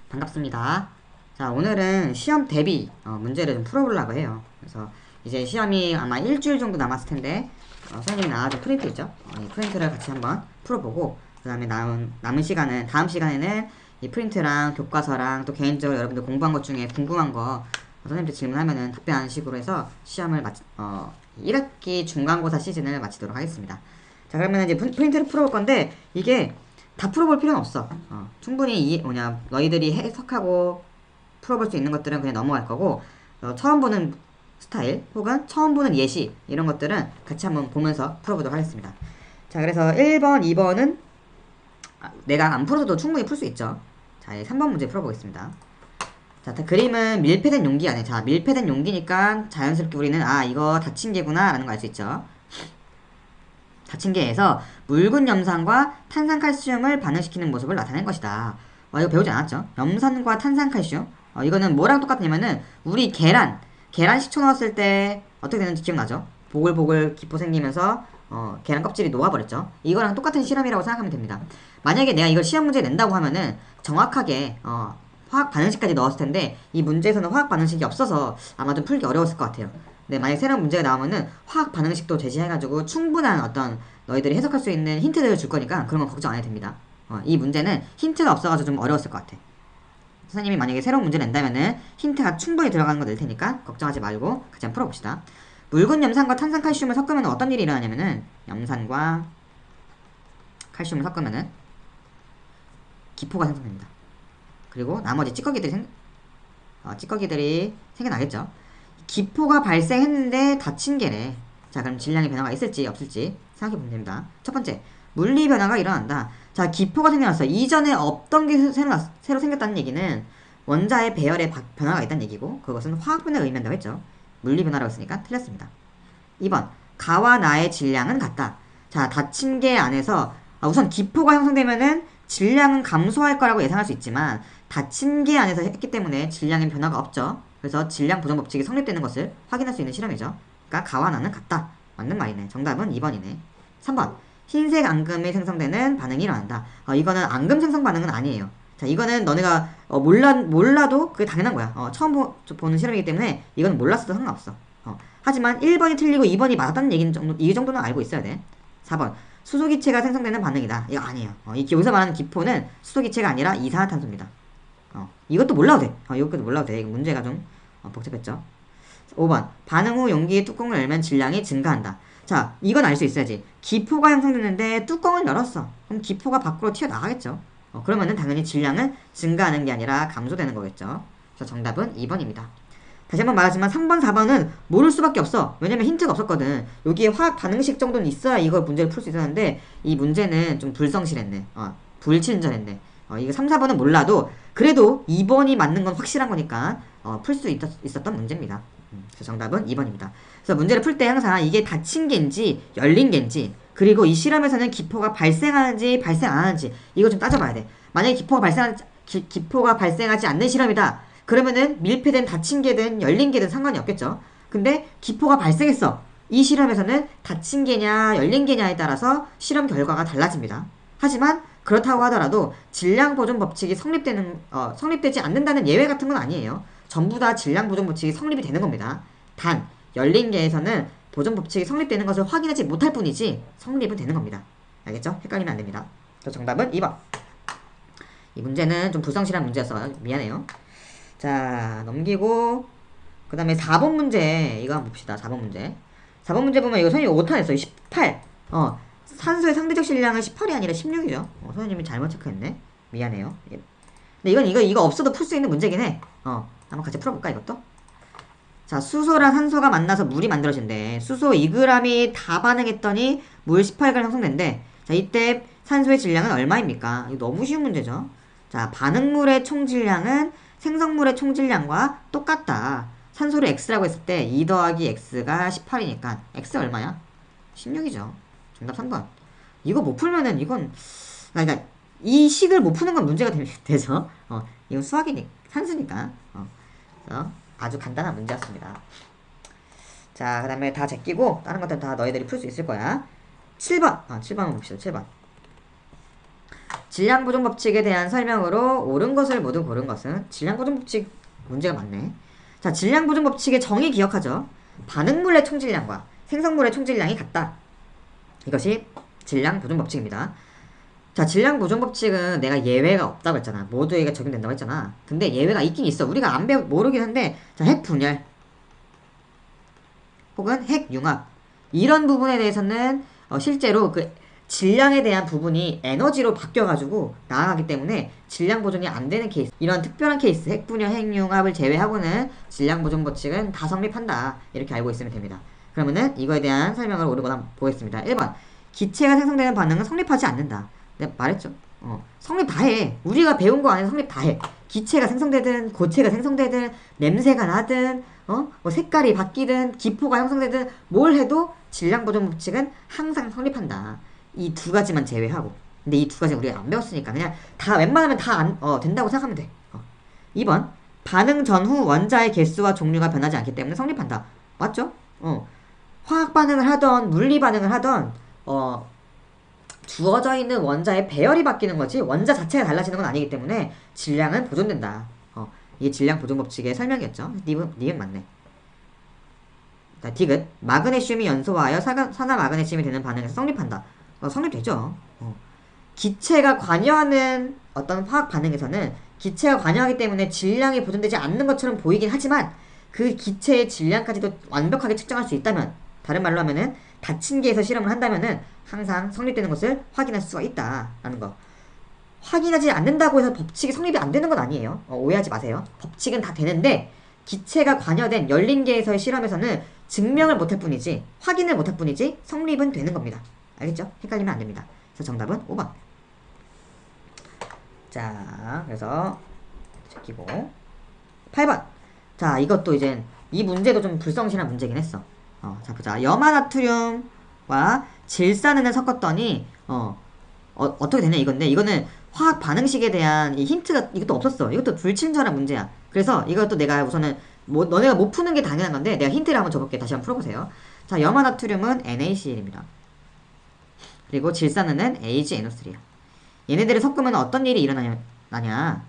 반갑습니다. 자, 오늘은 시험 대비 문제를 좀 풀어보려고 해요. 그래서 이제 시험이 아마 일주일 정도 남았을 텐데 선생님이 나와준 프린트 있죠? 이 프린트를 같이 한번 풀어보고 그 다음에 남은 시간은 다음 시간에는 이 프린트랑 교과서랑 또 개인적으로 여러분들 공부한 것 중에 궁금한 거 선생님들 질문하면은 답변하는 식으로 해서 시험을 1학기 중간고사 시즌을 마치도록 하겠습니다. 자, 그러면 이제 프린트를 풀어볼 건데 이게 다 풀어볼 필요는 없어. 충분히 너희들이 해석하고 풀어볼 수 있는 것들은 그냥 넘어갈 거고, 처음 보는 스타일 혹은 처음 보는 예시 이런 것들은 같이 한번 보면서 풀어보도록 하겠습니다. 자, 그래서 1번, 2번은 내가 안 풀어도 충분히 풀 수 있죠. 자, 3번 문제 풀어보겠습니다. 자, 그림은 밀폐된 용기 안에, 자, 밀폐된 용기니까 자연스럽게 우리는 이거 닫힌 개구나 라는 걸 알 수 있죠. 닫힌 개에서 묽은 염산과 탄산칼슘을 반응시키는 모습을 나타낸 것이다. 이거 배우지 않았죠? 염산과 탄산칼슘. 이거는 뭐랑 똑같냐면은 우리 계란 식초 넣었을 때 어떻게 되는지 기억나죠? 보글보글 기포 생기면서 계란 껍질이 녹아버렸죠. 이거랑 똑같은 실험이라고 생각하면 됩니다. 만약에 내가 이걸 시험 문제에 낸다고 하면은 정확하게 화학 반응식까지 넣었을 텐데 이 문제에서는 화학 반응식이 없어서 아마 좀 풀기 어려웠을 것 같아요. 네, 만약에 새로운 문제가 나오면은 화학 반응식도 제시해가지고 충분한 어떤 너희들이 해석할 수 있는 힌트들을 줄 거니까 그런 건 걱정 안 해도 됩니다. 이 문제는 힌트가 없어가지고 좀 어려웠을 것 같아. 선생님이 만약에 새로운 문제 낸다면은 힌트가 충분히 들어가는 거 낼 테니까 걱정하지 말고 같이 한번 풀어봅시다. 묽은 염산과 탄산칼슘을 섞으면 어떤 일이 일어나냐면은 염산과 칼슘을 섞으면은 기포가 생성됩니다. 그리고 나머지 찌꺼기들이 생겨나겠죠. 기포가 발생했는데 닫힌 게래. 자, 그럼 질량의 변화가 있을지 없을지 생각해보면 됩니다. 첫 번째, 물리 변화가 일어난다. 자, 기포가 생겨났어. 이전에 없던 게 새로 생겼다는 얘기는 원자의 배열에 변화가 있다는 얘기고 그것은 화학 변화를 의미한다고 했죠. 물리 변화라고 했으니까 틀렸습니다. 2번, 가와 나의 질량은 같다. 자, 닫힌 게 안에서 우선 기포가 형성되면은 질량은 감소할 거라고 예상할 수 있지만 닫힌 게 안에서 했기 때문에 질량의 변화가 없죠. 그래서 질량 보존 법칙이 성립되는 것을 확인할 수 있는 실험이죠. 그러니까 가와 나는 같다. 맞는 말이네. 정답은 2번이네. 3번. 흰색 앙금이 생성되는 반응이 일어난다. 이거는 앙금 생성 반응은 아니에요. 자, 이거는 너네가 몰라도 그게 당연한 거야. 처음 보는 실험이기 때문에 이거는 몰랐어도 상관없어. 하지만 1번이 틀리고 2번이 맞았다는 얘기는 이 정도는 알고 있어야 돼. 4번. 수소기체가 생성되는 반응이다. 이거 아니에요. 여기서 말하는 기포는 수소기체가 아니라 이산화탄소입니다. 이것도 몰라도 돼. 이것도 몰라도 돼. 이거 문제가 좀 복잡했죠. 5번. 반응 후 용기의 뚜껑을 열면 질량이 증가한다. 자, 이건 알 수 있어야지. 기포가 형성되는데 뚜껑을 열었어. 그럼 기포가 밖으로 튀어나가겠죠. 그러면은 당연히 질량은 증가하는 게 아니라 감소되는 거겠죠. 그래서 정답은 2번입니다. 다시 한번 말하지만 3번, 4번은 모를 수밖에 없어. 왜냐면 힌트가 없었거든. 여기에 화학 반응식 정도는 있어야 이걸 문제를 풀 수 있었는데 이 문제는 좀 불성실했네. 불친절했네. 이거 3, 4번은 몰라도 그래도 2번이 맞는 건 확실한 거니까 풀 수 있었던 문제입니다. 그래서 정답은 2번입니다. 그래서 문제를 풀 때 항상 이게 닫힌 개인지 열린 개인지 그리고 이 실험에서는 기포가 발생하는지 발생 안 하는지 이거 좀 따져봐야 돼. 만약에 기포가 발생하지 않는 실험이다. 그러면은 밀폐된 닫힌 개든 열린 개든 상관이 없겠죠. 근데 기포가 발생했어. 이 실험에서는 닫힌 개냐 열린 개냐에 따라서 실험 결과가 달라집니다. 하지만 그렇다고 하더라도 질량 보존 법칙이 성립되지 않는다는 예외 같은 건 아니에요. 전부 다 질량 보존 법칙이 성립이 되는 겁니다. 단 열린 개에서는 보존 법칙이 성립되는 것을 확인하지 못할 뿐이지 성립은 되는 겁니다. 알겠죠? 헷갈리면 안 됩니다. 그래서 정답은 2번. 이 문제는 좀 불성실한 문제였어요. 미안해요. 자, 넘기고 그 다음에 4번 문제 이거 한번 봅시다. 4번 문제. 4번 문제 보면 이거 선생님이 오타 냈어요. 18. 산소의 상대적 질량은 18이 아니라 16이죠. 선생님이 잘못 체크했네. 미안해요. 예. 근데 이거 없어도 풀 수 있는 문제긴 해. 한번 같이 풀어볼까 이것도? 자, 수소랑 산소가 만나서 물이 만들어진대. 수소 2g이 다 반응했더니 물 18g 형성된대. 자, 이때 산소의 질량은 얼마입니까? 이거 너무 쉬운 문제죠. 자, 반응물의 총질량은 생성물의 총질량과 똑같다. 산소를 x라고 했을 때 2 더하기 x가 18이니까 x 얼마야? 16이죠. 정답 3번. 이거 못 풀면은 이건 그러니까 이 식을 못 푸는 건 문제가 되죠. 이건 산수니까. 그래서 아주 간단한 문제였습니다. 자, 그 다음에 다 제끼고 다른 것들은 다 너희들이 풀 수 있을 거야. 7번. 7번 한번 봅시다. 7번. 질량 보존 법칙에 대한 설명으로 옳은 것을 모두 고른 것은 질량 보존 법칙 문제가 많네. 자, 질량 보존 법칙의 정의 기억하죠. 반응물의 총질량과 생성물의 총질량이 같다. 이것이 질량 보존 법칙입니다. 자, 질량 보존 법칙은 내가 예외가 없다고 했잖아. 모두에게 적용된다고 했잖아. 근데 예외가 있긴 있어. 우리가 안 모르긴 한데, 자, 핵 분열 혹은 핵 융합 이런 부분에 대해서는 실제로 그 질량에 대한 부분이 에너지로 바뀌어가지고 나아가기 때문에 질량 보존이 안 되는 케이스, 이런 특별한 케이스, 핵 분열, 핵 융합을 제외하고는 질량 보존 법칙은 다 성립한다. 이렇게 알고 있으면 됩니다. 그러면은 이거에 대한 설명을 오르고 한번 보겠습니다. 1번, 기체가 생성되는 반응은 성립하지 않는다. 내가 말했죠. 성립 다 해. 우리가 배운 거 안에서 성립 다 해. 기체가 생성되든 고체가 생성되든 냄새가 나든 뭐 색깔이 바뀌든 기포가 형성되든 뭘 해도 질량 보존 법칙은 항상 성립한다. 이 두 가지만 제외하고. 근데 이 두 가지는 우리가 안 배웠으니까 그냥 다 웬만하면 다 된다고 생각하면 돼. 2번, 반응 전후 원자의 개수와 종류가 변하지 않기 때문에 성립한다. 맞죠? 화학 반응을 하던 물리 반응을 하던 주어져 있는 원자의 배열이 바뀌는 거지 원자 자체가 달라지는 건 아니기 때문에 질량은 보존된다. 이게 질량 보존 법칙의 설명이었죠. 니은 맞네. 자, 디귿, 마그네슘이 연소하여 산화 마그네슘이 되는 반응에서 성립한다. 성립되죠. 기체가 관여하는 어떤 화학 반응에서는 기체가 관여하기 때문에 질량이 보존되지 않는 것처럼 보이긴 하지만 그 기체의 질량까지도 완벽하게 측정할 수 있다면, 다른 말로 하면은 다친계에서 실험을 한다면은 항상 성립되는 것을 확인할 수가 있다라는 거. 확인하지 않는다고 해서 법칙이 성립이 안 되는 건 아니에요. 오해하지 마세요. 법칙은 다 되는데 기체가 관여된 열린계에서의 실험에서는 증명을 못할 뿐이지, 확인을 못할 뿐이지 성립은 되는 겁니다. 알겠죠? 헷갈리면 안 됩니다. 그래서 정답은 5번. 자, 그래서 제끼고 8번. 자, 이것도 이제 이 문제도 좀 불성실한 문제긴 했어. 자, 보자. 염화나트륨과 질산은을 섞었더니 어떻게 되냐 이건데, 이거는 화학 반응식에 대한 이 힌트가 이것도 없었어. 이것도 불친절한 문제야. 그래서 이것도 내가 우선은 너네가 못 푸는 게 당연한 건데 내가 힌트를 한번 줘볼게. 다시 한번 풀어보세요. 자, 염화나트륨은 NaCl입니다. 그리고 질산은은 AgNO3야. 얘네들을 섞으면 어떤 일이 일어나냐?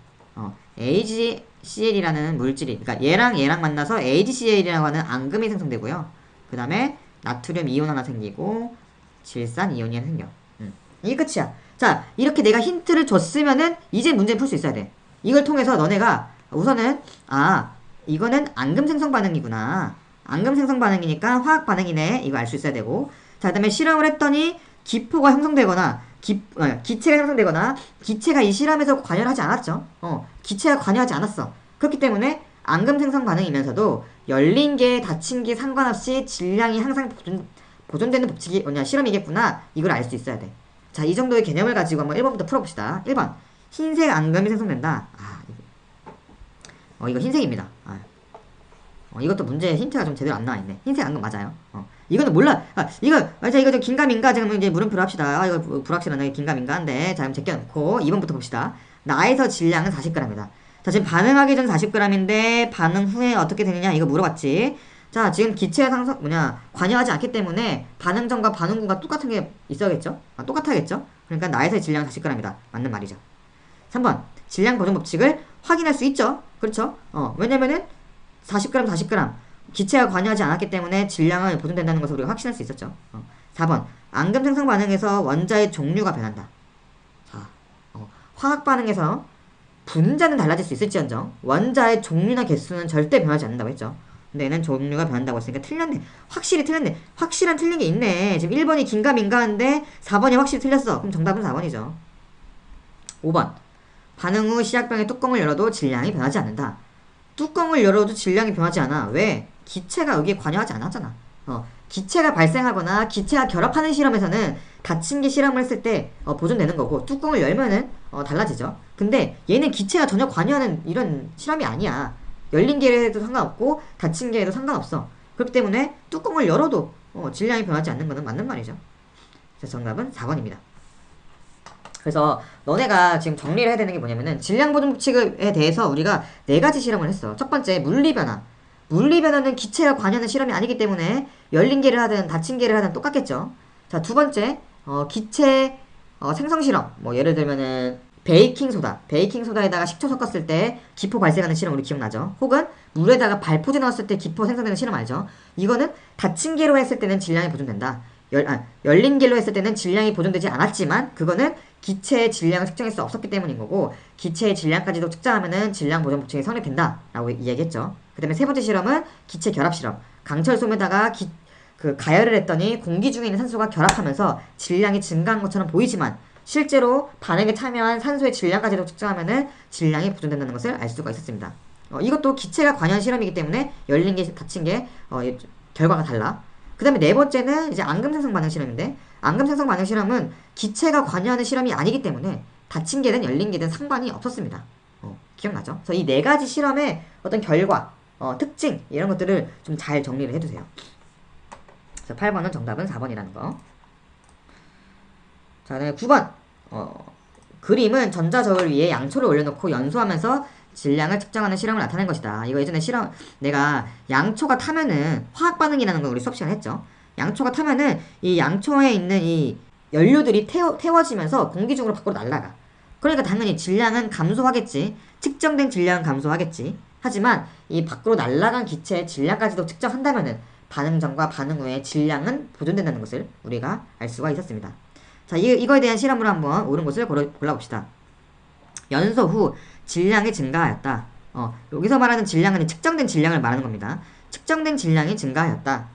AgCl이라는 물질이, 그러니까 얘랑 만나서 AgCl이라고 하는 앙금이 생성되고요. 그 다음에 나트륨 이온 하나 생기고 질산 이온이 하나 생겨. 이게 끝이야. 자, 이렇게 내가 힌트를 줬으면은 이제 문제를 풀 수 있어야 돼. 이걸 통해서 너네가 우선은 이거는 앙금 생성 반응이구나. 앙금 생성 반응이니까 화학 반응이네. 이거 알 수 있어야 되고. 자, 그 다음에 실험을 했더니 기포가 형성되거나 기체가 형성되거나 기체가 이 실험에서 관여를 하지 않았죠. 기체가 관여하지 않았어. 그렇기 때문에 앙금 생성 반응이면서도 열린 게 닫힌 게 상관없이 질량이 항상 보존되는 법칙이 실험이겠구나. 이걸 알 수 있어야 돼. 자, 이 정도의 개념을 가지고 한번 1번부터 풀어봅시다. 1번, 흰색 앙금이 생성된다. 이거 흰색입니다. 이것도 문제 힌트가 좀 제대로 안 나와있네. 흰색 앙금 맞아요. 이거는 몰라. 이거 좀 긴가민가 지금 이제 물음표로 합시다. 이거 불확실하네. 긴가민가인데. 자, 그럼 제껴놓고 2번부터 봅시다. 나에서 질량은 40g이다. 자, 지금 반응하기 전 40g인데 반응 후에 어떻게 되느냐 이거 물어봤지. 자, 지금 기체가 관여하지 않기 때문에 반응 전과 반응 후가 똑같은 게 있어야겠죠? 똑같아야겠죠? 그러니까 나에서의 질량은 40g이다. 맞는 말이죠. 3번, 질량 보존 법칙을 확인할 수 있죠? 그렇죠? 왜냐면은 40g 기체가 관여하지 않았기 때문에 질량은 보존된다는 것을 우리가 확신할 수 있었죠. 4번, 앙금 생성 반응에서 원자의 종류가 변한다. 자, 화학 반응에서 분자는 달라질 수 있을지언정 원자의 종류나 개수는 절대 변하지 않는다고 했죠. 근데 얘는 종류가 변한다고 했으니까 틀렸네. 확실히 틀렸네. 확실한 틀린 게 있네. 지금 1번이 긴가민가인데 4번이 확실히 틀렸어. 그럼 정답은 4번이죠. 5번, 반응 후 시약병의 뚜껑을 열어도 질량이 변하지 않는다. 뚜껑을 열어도 질량이 변하지 않아. 왜? 기체가 여기에 관여하지 않았잖아. 기체가 발생하거나 기체가 결합하는 실험에서는 닫힌 게 실험을 했을 때 보존되는 거고, 뚜껑을 열면은 달라지죠. 근데 얘는 기체가 전혀 관여하는 이런 실험이 아니야. 열린 게에도 상관없고 닫힌 게에도 상관없어. 그렇기 때문에 뚜껑을 열어도 질량이 변하지 않는 거는 맞는 말이죠. 그래서 정답은 4번입니다. 그래서 너네가 지금 정리를 해야 되는 게 뭐냐면은 질량 보존 법칙에 대해서 우리가 4가지 실험을 했어. 첫 번째, 물리 변화. 물리 변화는 기체가 관여하는 실험이 아니기 때문에 열린 게를 하든 닫힌 게를 하든 똑같겠죠. 자, 두 번째, 기체 생성 실험, 뭐 예를 들면은 베이킹 소다에다가 식초 섞었을 때 기포 발생하는 실험 우리 기억나죠? 혹은 물에다가 발포제 넣었을 때 기포 생성되는 실험 알죠? 이거는 닫힌 개로 했을 때는 질량이 보존된다. 열린 개로 했을 때는 질량이 보존되지 않았지만 그거는 기체의 질량을 측정할 수 없었기 때문인 거고, 기체의 질량까지도 측정하면은 질량 보존 법칙이 성립된다 라고 이야기했죠. 그 다음에 세 번째 실험은 기체 결합 실험. 강철솜에다가 가열을 했더니 공기 중에 있는 산소가 결합하면서 질량이 증가한 것처럼 보이지만 실제로 반응에 참여한 산소의 질량까지도 측정하면은 질량이 보존된다는 것을 알 수가 있었습니다. 이것도 기체가 관여한 실험이기 때문에 열린 게 닫힌 게 결과가 달라. 그 다음에 네 번째는 이제 앙금 생성 반응 실험인데, 앙금 생성 반응 실험은 기체가 관여하는 실험이 아니기 때문에 닫힌 게든 열린 게든 상관이 없었습니다. 기억나죠? 그래서 이 네 가지 실험의 어떤 결과, 특징 이런 것들을 좀 잘 정리를 해두세요. 자, 8번은 정답은 4번이라는 거. 자, 네, 9번. 그림은 전자저울 위에 양초를 올려놓고 연소하면서 질량을 측정하는 실험을 나타낸 것이다. 이거 예전에 내가 양초가 타면은 화학 반응이라는 걸 우리 수업 시간에 했죠. 양초가 타면은 이 양초에 있는 이 연료들이 태워지면서 공기 중으로 밖으로 날아가. 그러니까 당연히 질량은 감소하겠지. 측정된 질량은 감소하겠지. 하지만 이 밖으로 날아간 기체의 질량까지도 측정한다면은 반응 전과 반응 후의 질량은 보존된다는 것을 우리가 알 수가 있었습니다. 자, 이거에 대한 실험으로 한번 옳은 것을 골라봅시다. 연소 후 질량이 증가하였다. 여기서 말하는 질량은 측정된 질량을 말하는 겁니다. 측정된 질량이 증가하였다.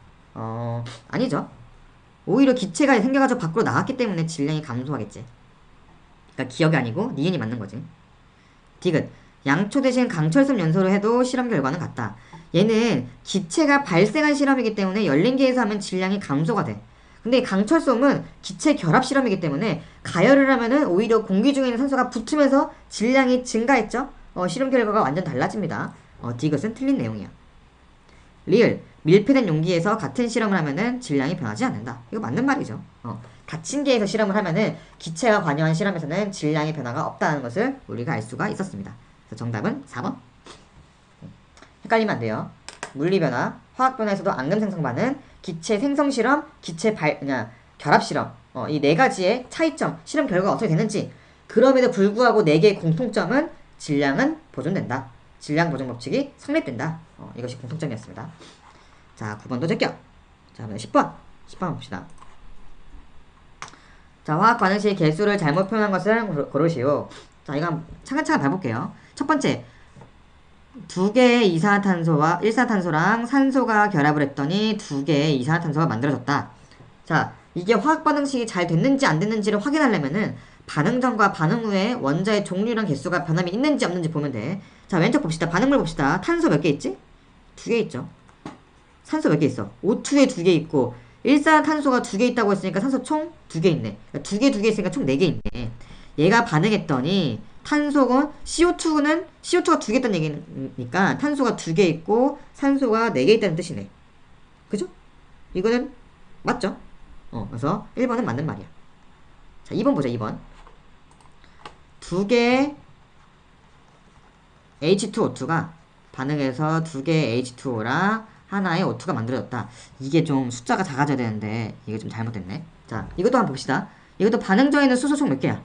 아니죠. 오히려 기체가 생겨가지고 밖으로 나왔기 때문에 질량이 감소하겠지. 그러니까 기억이 아니고 니은이 맞는 거지. 디귿. 양초 대신 강철솜 연소를 해도 실험 결과는 같다. 얘는 기체가 발생한 실험이기 때문에 열린 계에서 하면 질량이 감소가 돼. 근데 강철솜은 기체 결합 실험이기 때문에 가열을 하면은 오히려 공기 중에 있는 산소가 붙으면서 질량이 증가했죠. 실험 결과가 완전 달라집니다. 디귿은 틀린 내용이야. 리을. 밀폐된 용기에서 같은 실험을 하면은 질량이 변하지 않는다. 이거 맞는 말이죠. 닫힌 계에서 실험을 하면은 기체가 관여한 실험에서는 질량의 변화가 없다는 것을 우리가 알 수가 있었습니다. 그래서 정답은 4번. 헷갈리면 안 돼요. 물리 변화, 화학 변화에서도 앙금 생성 반응, 기체 생성 실험, 결합 실험, 이 네 가지의 차이점, 실험 결과가 어떻게 되는지. 그럼에도 불구하고 네 개의 공통점은 질량은 보존된다. 질량 보존 법칙이 성립된다. 이것이 공통점이었습니다. 자, 9번도 제껴. 자, 10번 봅시다. 자, 화학 반응 시 개수를 잘못 표현한 것을 고르시오. 자, 이거 차근차근 봐볼게요. 첫 번째, 두 개의 이산화탄소와 일산화탄소랑 산소가 결합을 했더니 두 개의 이산화탄소가 만들어졌다. 자, 이게 화학 반응식이 잘 됐는지 안 됐는지를 확인하려면은 반응 전과 반응 후에 원자의 종류랑 개수가 변함이 있는지 없는지 보면 돼. 자, 왼쪽 봅시다. 반응물 봅시다. 탄소 몇 개 있지? 2개 있죠. 산소 몇 개 있어? O2에 2개 있고, 일산화탄소가 2개 있다고 했으니까 산소 총 2개 있네. 그러니까 2개 있으니까 총 4개 있네. 얘가 반응했더니 탄소가 CO2가 2개 있다는 얘기니까 탄소가 2개 있고 산소가 4개 있다는 뜻이네. 그죠? 이거는 맞죠? 그래서 1번은 맞는 말이야. 자, 2번 보자. 2번. 2개의 H2O2가 반응해서 2개의 H2O랑 하나의 O2가 만들어졌다. 이게 좀 숫자가 작아져야 되는데 이게 좀 잘못됐네. 자, 이것도 한번 봅시다. 이것도 반응 전에 있는 수소 총 몇 개야?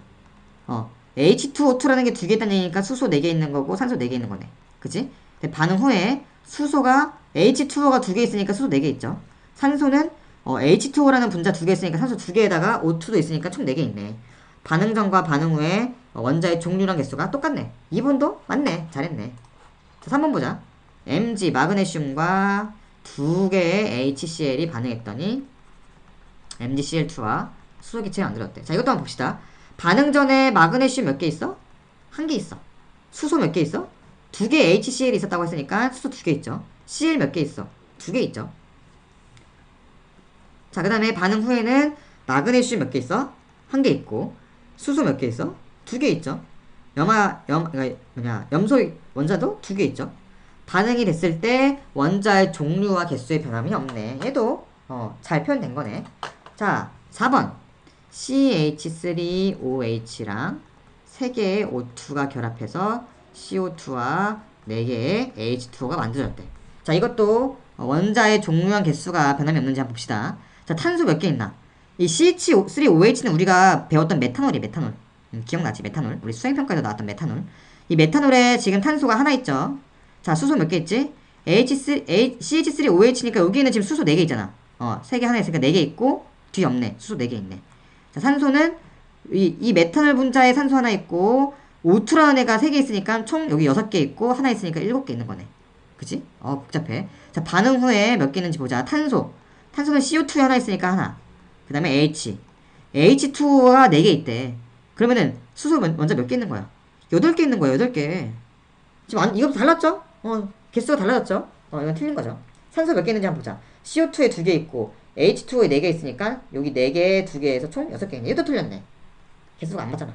H2O2라는 게 2개 있다는 얘기니까 수소 4개 있는 거고 산소 4개 있는 거네. 그치? 근데 반응 후에 수소가 H2O가 2개 있으니까 수소 4개 있죠. 산소는 H2O라는 분자 2개 있으니까 산소 2개에다가 O2도 있으니까 총 4개 있네. 반응 전과 반응 후에 원자의 종류랑 개수가 똑같네. 2번도 맞네. 잘했네. 자, 3번 보자. Mg 마그네슘과 2개의 HCl이 반응했더니 MgCl2와 수소기체가 만들었대. 자, 이것도 한번 봅시다. 반응 전에 마그네슘 몇 개 있어? 1개 있어. 수소 몇 개 있어? 2개 HCl이 있었다고 했으니까 수소 2개 있죠. Cl 몇 개 있어? 2개 있죠. 자, 그 다음에 반응 후에는 마그네슘 몇 개 있어? 1개 있고, 수소 몇 개 있어? 2개 있죠. 염소 원자도 2개 있죠. 반응이 됐을 때 원자의 종류와 개수의 변함이 없네. 얘도 잘 표현된 거네. 자, 4번. CH3OH랑 3개의 O2가 결합해서 CO2와 4개의 H2O가 만들어졌대. 자, 이것도 원자의 종류와 개수가 변함이 없는지 한번 봅시다. 자, 탄소 몇 개 있나? 이 CH3OH는 우리가 배웠던 메탄올이 메탄올. 기억나지? 메탄올. 우리 수행평가에서 나왔던 메탄올. 이 메탄올에 지금 탄소가 하나 있죠. 자, 수소 몇 개 있지? CH3OH니까 여기에는 지금 수소 4개 있잖아. 3개 하나 있으니까 4개 있고 뒤에 없네. 수소 4개 있네. 자, 산소는 이 메탄올 분자에 산소 하나 있고 O2라는 애가 3개 있으니까 총 여기 6개 있고 하나 있으니까 7개 있는 거네. 그치? 복잡해. 자, 반응 후에 몇 개 있는지 보자. 탄소는 CO2에 하나 있으니까 하나. 그 다음에 H2가 4개 있대. 그러면은 수소 먼저 몇 개 있는 거야? 8개 있는 거야. 8개. 지금 이것도 달랐죠? 개수가 달라졌죠? 이건 틀린 거죠. 산소 몇 개 있는지 한번 보자. CO2에 2개 있고 H2에 4개 있으니까 여기 4개, 2개에서 총 6개 있네. 이것도 틀렸네. 개수가 안 맞잖아.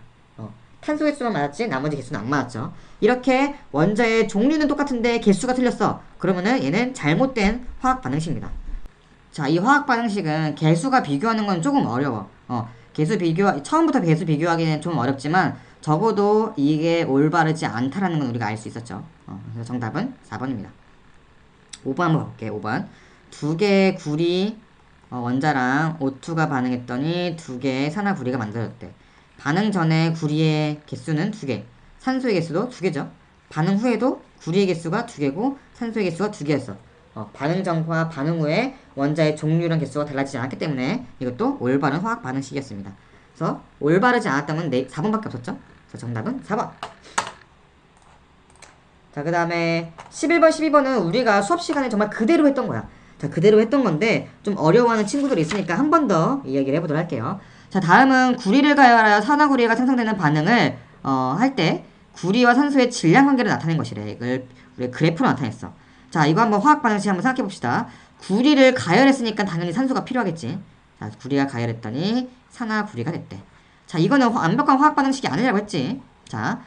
탄소 개수만 맞았지 나머지 개수는 안 맞았죠. 이렇게 원자의 종류는 똑같은데 개수가 틀렸어. 그러면은 얘는 잘못된 화학 반응식입니다. 자, 이 화학 반응식은 개수가 비교하는 건 조금 어려워. 처음부터 개수 비교하기는 좀 어렵지만 적어도 이게 올바르지 않다라는 건 우리가 알 수 있었죠. 그래서 정답은 4번입니다. 5번 한번 볼게. 5번. 2개의 구리 원자랑 O2가 반응했더니 2개의 산화구리가 만들어졌대. 반응 전에 구리의 개수는 2개, 산소의 개수도 2개죠. 반응 후에도 구리의 개수가 2개고 산소의 개수가 2개였어. 반응 전과 반응 후에 원자의 종류랑 개수가 달라지지 않았기 때문에 이것도 올바른 화학 반응식이었습니다. 그래서 올바르지 않았다면 4번밖에 없었죠. 그래서 정답은 4번. 자, 그 다음에 11번, 12번은 우리가 수업 시간에 정말 그대로 했던 거야. 자, 그대로 했던 건데 좀 어려워하는 친구들이 있으니까 한 번 더 이야기를 해보도록 할게요. 자, 다음은 구리를 가열하여 산화구리가 생성되는 반응을 할 때 구리와 산소의 질량 관계를 나타낸 것이래. 이걸 우리 그래프로 나타냈어. 자, 이거 한번 화학 반응식 한번 생각해 봅시다. 구리를 가열했으니까 당연히 산소가 필요하겠지. 자, 구리가 가열했더니 산화구리가 됐대. 자, 이거는 완벽한 화학 반응식이 아니라고 했지. 자,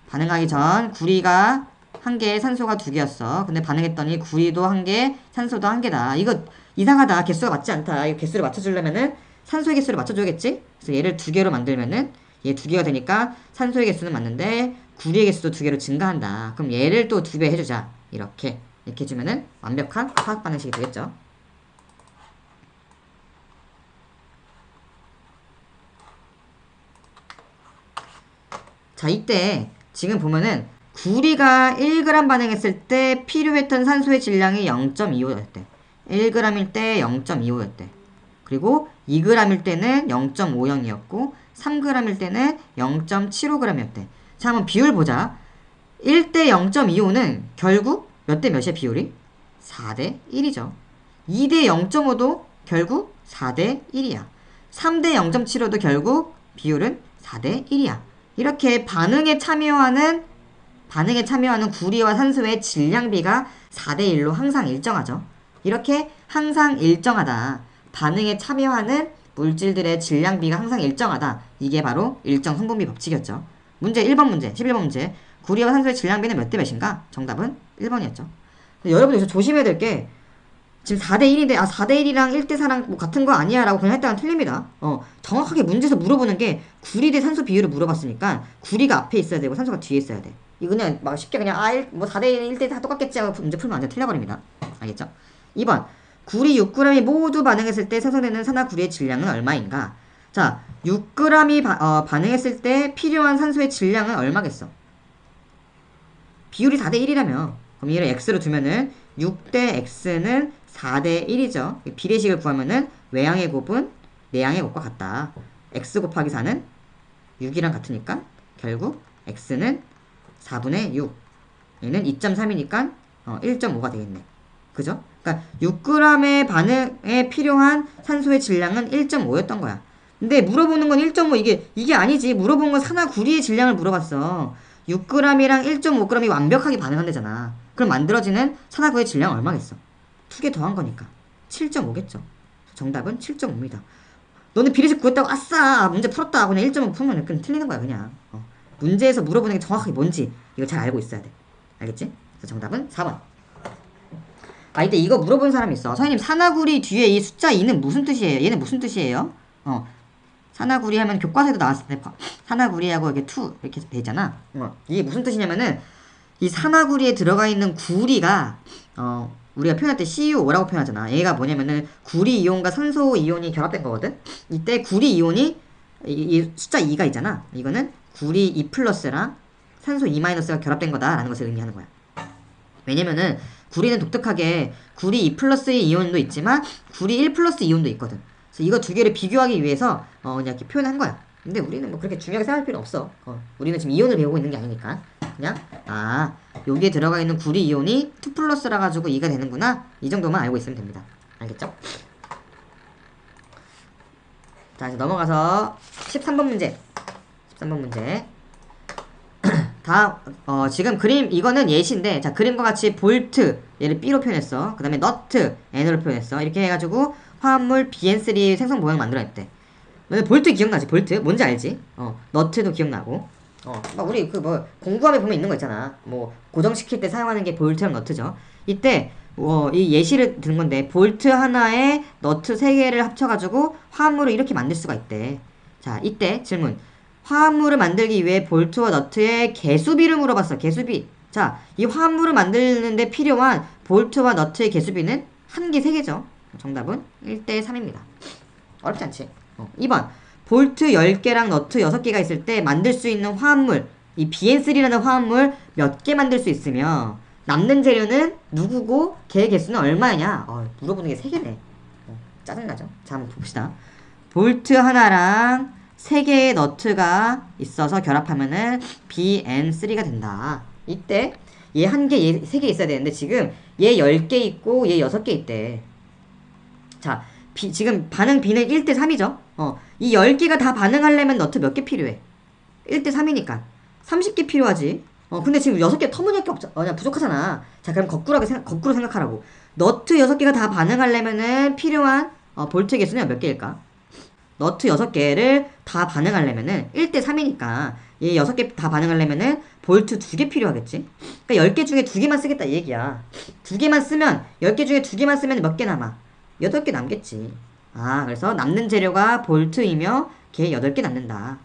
반응하기 전 구리가 1개, 산소가 2개였어. 근데 반응했더니 구리도 1개, 산소도 1개다. 이거 이상하다. 개수가 맞지 않다. 이 개수를 맞춰주려면은 산소의 개수를 맞춰줘야겠지? 그래서 얘를 2개로 만들면은 얘 2개가 되니까 산소의 개수는 맞는데 구리의 개수도 2개로 증가한다. 그럼 얘를 또 2배 해주자. 이렇게 해주면은 완벽한 화학 반응식이 되겠죠. 자, 이때 지금 보면은 구리가 1g 반응했을 때 필요했던 산소의 질량이 0.25였대. 1g일 때 0.25였대. 그리고 2g일 때는 0.50이었고 3g일 때는 0.75g이었대. 자, 한번 비율 보자. 1대 0.25는 결국 몇 대 몇이야 비율이? 4대 1이죠. 2대 0.5도 결국 4대 1이야. 3대 0.75도 결국 비율은 4대 1이야. 이렇게 반응에 참여하는 구리와 산소의 질량비가 4대 1로 항상 일정하죠. 이렇게 항상 일정하다. 반응에 참여하는 물질들의 질량비가 항상 일정하다. 이게 바로 일정 성분비 법칙이었죠. 문제 1번 문제, 11번 문제. 구리와 산소의 질량비는 몇 대 몇인가? 정답은 1번이었죠. 여러분 여기서 조심해야 될 게 지금 4대 1인데 4대 1이랑 1대 4랑 뭐 같은 거 아니야 라고 그냥 했다간 틀립니다. 정확하게 문제에서 물어보는 게 구리 대 산소 비율을 물어봤으니까 구리가 앞에 있어야 되고 산소가 뒤에 있어야 돼. 이거 그냥 막 쉽게 그냥 4대 1, 1대 4 똑같겠지 하고 문제 풀면 완전 틀려버립니다. 알겠죠? 2번. 구리 6g이 모두 반응했을 때 생성되는 산화구리의 질량은 얼마인가? 자, 6g이 반응했을 때 필요한 산소의 질량은 얼마겠어? 비율이 4대 1이라며. 그럼 얘를 x로 두면은 6대 x는 4대 1이죠. 비례식을 구하면은 외양의 곱은 내양의 곱과 같다. x 곱하기 4는 6이랑 같으니까 결국 x는 4분의 6. 얘는 2.3이니까 1.5가 되겠네. 그죠? 그러니까 6g의 반응에 필요한 산소의 질량은 1.5였던 거야. 근데 물어보는 건 1.5 이게 아니지. 물어본 건 산화구리의 질량을 물어봤어. 6g이랑 1.5g이 완벽하게 반응한대잖아. 그럼 만들어지는 산화구리의 질량 얼마겠어? 2개 더한 거니까 7.5겠죠. 정답은 7.5입니다. 너네 비례식 구했다고 아싸 문제 풀었다 그냥 1.5 풀면 그냥 틀리는 거야 그냥. 문제에서 물어보는 게 정확하게 뭔지 이거 잘 알고 있어야 돼. 알겠지? 그래서 정답은 4번. 이때 이거 물어본 사람이 있어. 선생님 산화구리 뒤에 이 숫자 2는 무슨 뜻이에요? 얘는 무슨 뜻이에요? 산화구리 하면 교과서에도 나왔을 때 산화구리하고 이렇게 투 이렇게 되잖아. 이게 무슨 뜻이냐면은 이 산화구리에 들어가 있는 구리가 우리가 표현할 때 CuO라고 표현하잖아. 얘가 뭐냐면은 구리 이온과 산소 이온이 결합된 거거든. 이때 구리 이온이 이 숫자 2가 있잖아. 이거는 구리 2 플러스랑 산소 2 마이너스가 결합된 거다라는 것을 의미하는 거야. 왜냐면은 구리는 독특하게 구리 2 플러스의 이온도 있지만 구리 1 플러스 이온도 있거든. 그래서 이거 두 개를 비교하기 위해서 그냥 이렇게 표현한 거야. 근데 우리는 뭐 그렇게 중요하게 생각할 필요 없어. 우리는 지금 이온을 배우고 있는 게 아니니까. 그냥 여기에 들어가 있는 구리 이온이 2 플러스라 가지고 2가 되는구나. 이 정도만 알고 있으면 됩니다. 알겠죠? 자, 이제 넘어가서 13번 문제. 13번 문제. 지금 그림, 이거는 예시인데, 자, 그림과 같이 볼트, 얘를 B로 표현했어. 그 다음에 너트, N으로 표현했어. 이렇게 해가지고 화합물 BN3 생성 모양 만들어냈대. 볼트 기억나지? 볼트? 뭔지 알지? 너트도 기억나고. 막 우리 공구함에 보면 있는 거 있잖아. 뭐, 고정시킬 때 사용하는 게 볼트랑 너트죠. 이때, 이 예시를 든 건데, 볼트 하나에 너트 3개를 합쳐가지고 화합물을 이렇게 만들 수가 있대. 자, 이때 질문. 화합물을 만들기 위해 볼트와 너트의 개수비를 물어봤어. 개수비. 자, 이 화합물을 만드는데 필요한 볼트와 너트의 개수비는 1개 3개죠. 정답은 1대 3입니다. 어렵지 않지? 2번. 볼트 10개랑 너트 6개가 있을 때 만들 수 있는 화합물, 이 BN3라는 화합물 몇 개 만들 수 있으며 남는 재료는 누구고 걔의 개수는 얼마냐? 물어보는 게 3개네. 짜증나죠? 자, 한번 봅시다. 볼트 하나랑 3개의 너트가 있어서 결합하면은 BN3가 된다. 이때 얘 1개, 얘 3개 있어야 되는데 지금 얘 10개 있고 얘 6개 있대. 자, 지금 반응 B는 1대 3이죠. 이 10개가 다 반응하려면 너트 몇 개 필요해? 1대 3이니까 30개 필요하지. 근데 지금 6개 터무니없게 부족하잖아. 자, 그럼 거꾸로 생각하라고. 너트 6개가 다 반응하려면은 필요한 볼트 개수는 몇 개일까? 너트 6개를 다 반응하려면은 1대 3이니까 얘 6개 다 반응하려면은 볼트 2개 필요하겠지? 그러니까 10개 중에 2개만 쓰겠다 이 얘기야. 2개만 쓰면 10개 중에 2개만 쓰면 몇 개 남아? 8개 남겠지. 그래서 남는 재료가 볼트이며 걔 8개 남는다.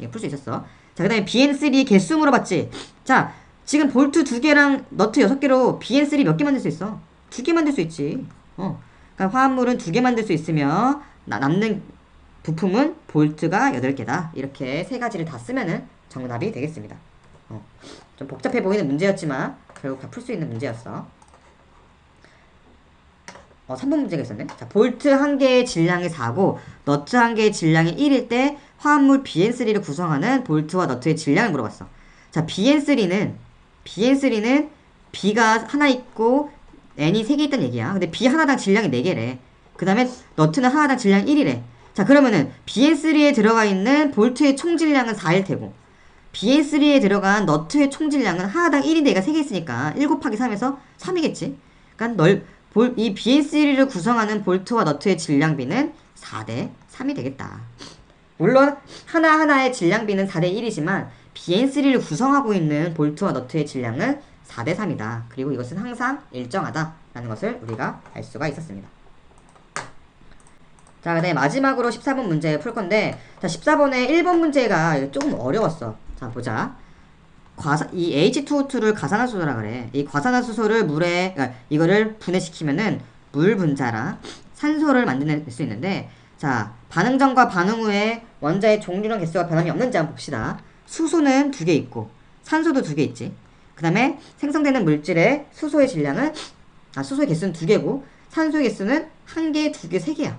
이거 풀 수 있었어. 자, 그 다음에 BN3 개수 물어봤지? 자, 지금 볼트 2개랑 너트 6개로 BN3 몇 개 만들 수 있어? 2개 만들 수 있지. 그러니까 화합물은 2개 만들 수 있으며 남는 부품은 볼트가 8개다. 이렇게 3가지를 다 쓰면은 정답이 되겠습니다. 좀 복잡해 보이는 문제였지만 결국 다 풀 수 있는 문제였어. 3번 문제가 있었네. 자, 볼트 1개의 질량이 4고 너트 1개의 질량이 1일 때 화합물 BN3를 구성하는 볼트와 너트의 질량을 물어봤어. 자, BN3는 B가 하나 있고 N이 3개 있다는 얘기야. 근데 B 하나당 질량이 4개래. 그 다음에 너트는 하나당 질량이 1이래. 자, 그러면은 BN3에 들어가 있는 볼트의 총질량은 4일 테고 BN3에 들어간 너트의 총질량은 하나당 1인데 얘가 3개 있으니까 1 곱하기 3에서 3이겠지. 그러니까 이 BN3를 구성하는 볼트와 너트의 질량비는 4대 3이 되겠다. 물론 하나하나의 질량비는 4대 1이지만 BN3를 구성하고 있는 볼트와 너트의 질량은 4대 3이다. 그리고 이것은 항상 일정하다라는 것을 우리가 알 수가 있었습니다. 자, 그 다음에 마지막으로 14번 문제 풀 건데, 자, 14번에 1번 문제가 조금 어려웠어. 자, 보자. 이 H2O2를 과산화수소라 그래. 이 과산화수소를 그러니까 이거를 분해시키면은 물 분자랑 산소를 만들 수 있는데, 자, 반응 전과 반응 후에 원자의 종류랑 개수가 변함이 없는지 한번 봅시다. 수소는 2개 있고, 산소도 2개 있지. 그 다음에 생성되는 물질의 수소의 질량은, 수소의 개수는 2개고, 산소의 개수는 1개, 2개, 3개야.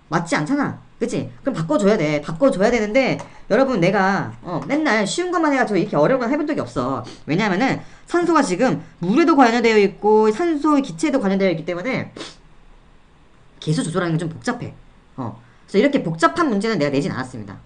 맞지 않잖아. 그치? 그럼 바꿔줘야 돼. 바꿔줘야 되는데, 여러분, 내가, 맨날 쉬운 것만 해가지고 이렇게 어려운 건 해본 적이 없어. 왜냐면은, 산소가 지금 물에도 관여되어 있고, 산소의 기체에도 관여되어 있기 때문에, 개수 조절하는 게 좀 복잡해. 그래서 이렇게 복잡한 문제는 내가 내진 않았습니다.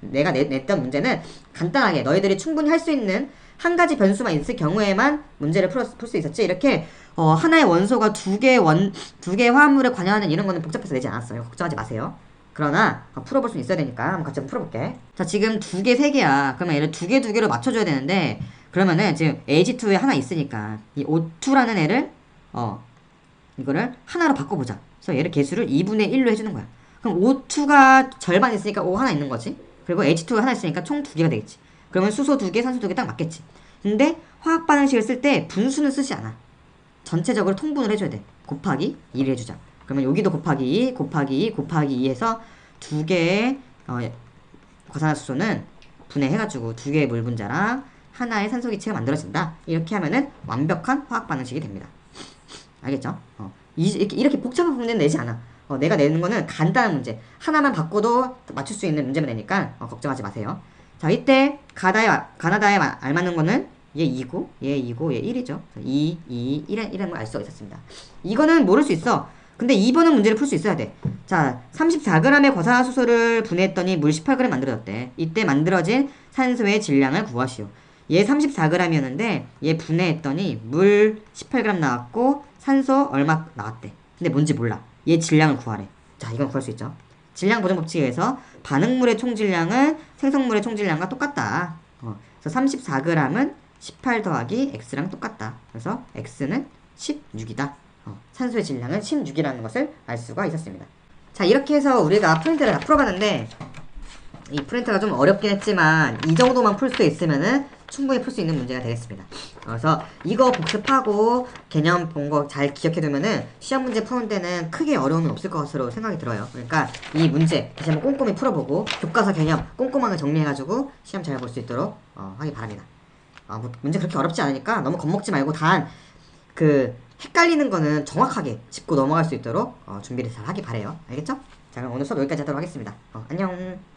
내가 냈던 문제는 간단하게 너희들이 충분히 할 수 있는 한 가지 변수만 있을 경우에만 문제를 풀 수 있었지. 이렇게 하나의 원소가 두 개의 화합물에 관여하는 이런 거는 복잡해서 내지 않았어요. 걱정하지 마세요. 그러나 풀어볼 수 있어야 되니까 한번 같이 풀어볼게. 자, 지금 2개, 3개야. 그러면 얘를 2개, 2개로 맞춰줘야 되는데, 그러면은 지금 H2에 하나 있으니까 이 O2라는 애를 이거를 하나로 바꿔보자. 그래서 얘를 개수를 2분의 1로 해주는 거야. 그럼 O2가 절반 있으니까 O 하나 있는 거지. 그리고 H2가 하나 있으니까 총 2개가 되겠지. 그러면 수소 2개, 산소 2개 딱 맞겠지. 근데 화학 반응식을 쓸 때 분수는 쓰지 않아. 전체적으로 통분을 해줘야 돼. 곱하기 2를 해주자. 그러면 여기도 곱하기 2, 곱하기 2, 곱하기 2에서 두 개의 과산화수소는 분해해가지고 두 개의 물 분자랑 하나의 산소기체가 만들어진다. 이렇게 하면은 완벽한 화학 반응식이 됩니다. 알겠죠? 이렇게 복잡한 문제는 내지 않아. 내가 내는 거는 간단한 문제. 하나만 바꿔도 맞출 수 있는 문제만 내니까 걱정하지 마세요. 자, 이때 가나다에 알맞는 거는 얘 2고, 얘 2고, 얘 1이죠. 2, 1이라는 걸 알 수가 있었습니다. 이거는 모를 수 있어. 근데 2번은 문제를 풀 수 있어야 돼. 자, 34g의 과산화수소를 분해했더니 물 18g 만들어졌대. 이때 만들어진 산소의 질량을 구하시오. 얘 34g이었는데 얘 분해했더니 물 18g 나왔고 산소 얼마 나왔대. 근데 뭔지 몰라. 얘 질량을 구하래. 자, 이건 구할 수 있죠. 질량 보존 법칙에 의해서 반응물의 총질량은 생성물의 총질량과 똑같다. 그래서 34g은 18 더하기 x랑 똑같다. 그래서 x는 16이다. 산소의 질량은 16이라는 것을 알 수가 있었습니다. 자, 이렇게 해서 우리가 프린트를 다 풀어봤는데 이 프린트가 좀 어렵긴 했지만 이 정도만 풀 수 있으면은 충분히 풀 수 있는 문제가 되겠습니다. 그래서 이거 복습하고 개념 본 거 잘 기억해두면은 시험 문제 푸는 데는 크게 어려움은 없을 것으로 생각이 들어요. 그러니까 이 문제 다시 한번 꼼꼼히 풀어보고 교과서 개념 꼼꼼하게 정리해가지고 시험 잘 볼 수 있도록 하기 바랍니다. 문제 그렇게 어렵지 않으니까 너무 겁먹지 말고 단 헷갈리는 거는 정확하게 짚고 넘어갈 수 있도록 준비를 잘 하기 바래요. 알겠죠? 자, 그럼 오늘 수업 여기까지 하도록 하겠습니다. 안녕.